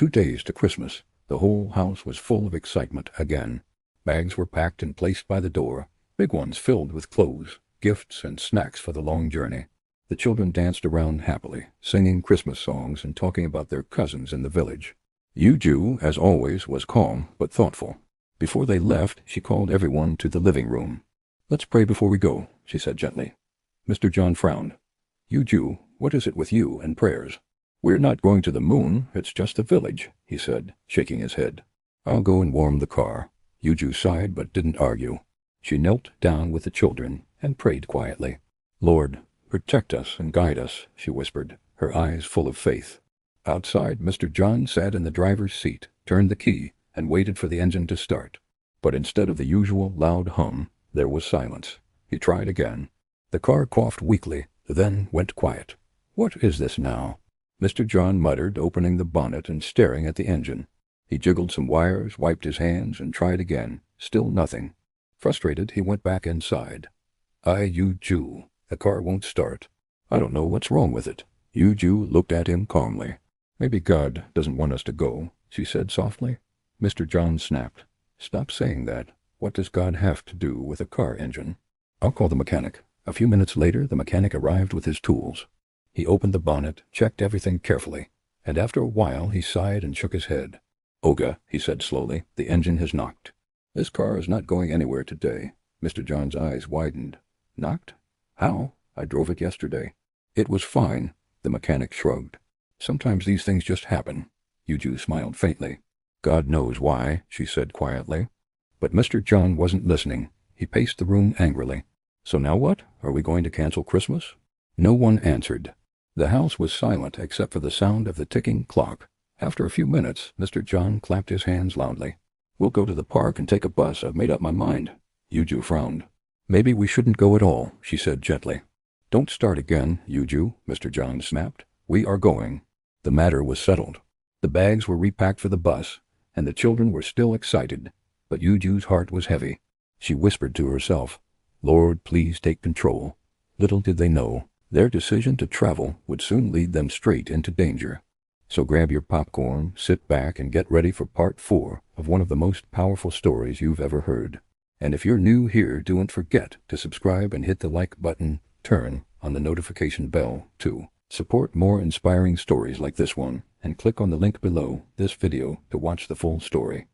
2 days to Christmas. The whole house was full of excitement again. Bags were packed and placed by the door, big ones filled with clothes, gifts, and snacks for the long journey. The children danced around happily, singing Christmas songs and talking about their cousins in the village. Yuju, as always, was calm but thoughtful. Before they left, she called everyone to the living room. "Let's pray before we go," she said gently. Mr. John frowned. "Yuju, what is it with you and prayers?" "We're not going to the moon, it's just a village," he said, shaking his head. "I'll go and warm the car." Yuju sighed but didn't argue. She knelt down with the children and prayed quietly. "Lord, protect us and guide us," she whispered, her eyes full of faith. Outside, Mr. John sat in the driver's seat, turned the key, and waited for the engine to start. But instead of the usual loud hum, there was silence. He tried again. The car coughed weakly, then went quiet. "What is this now?" Mr. John muttered, opening the bonnet and staring at the engine. He jiggled some wires, wiped his hands, and tried again. Still nothing. Frustrated, he went back inside. Yuju, the car won't start. I don't know what's wrong with it." Yuju looked at him calmly. "Maybe God doesn't want us to go," she said softly. Mr. John snapped. "Stop saying that. What does God have to do with a car engine?" "I'll call the mechanic." A few minutes later, the mechanic arrived with his tools. He opened the bonnet, checked everything carefully, and after a while he sighed and shook his head. "Olga," he said slowly, "the engine has knocked. This car is not going anywhere today." Mr. John's eyes widened. "Knocked? How? I drove it yesterday." "It was fine." The mechanic shrugged. "Sometimes these things just happen." Yuju smiled faintly. "God knows why," she said quietly. But Mr. John wasn't listening. He paced the room angrily. "So now what? Are we going to cancel Christmas?" No one answered. The house was silent except for the sound of the ticking clock. After a few minutes, Mr. John clapped his hands loudly. "We'll go to the park and take a bus. I've made up my mind." Yuju frowned. "Maybe we shouldn't go at all," she said gently. "Don't start again, Yuju," Mr. John snapped. "We are going." The matter was settled. The bags were repacked for the bus, and the children were still excited, but Yuju's heart was heavy. She whispered to herself, "Lord, please take control." Little did they know, their decision to travel would soon lead them straight into danger. So grab your popcorn, sit back, and get ready for part 4 of one of the most powerful stories you've ever heard. And if you're new here, don't forget to subscribe and hit the like button. Turn on the notification bell, too. Support more inspiring stories like this one, and click on the link below this video to watch the full story.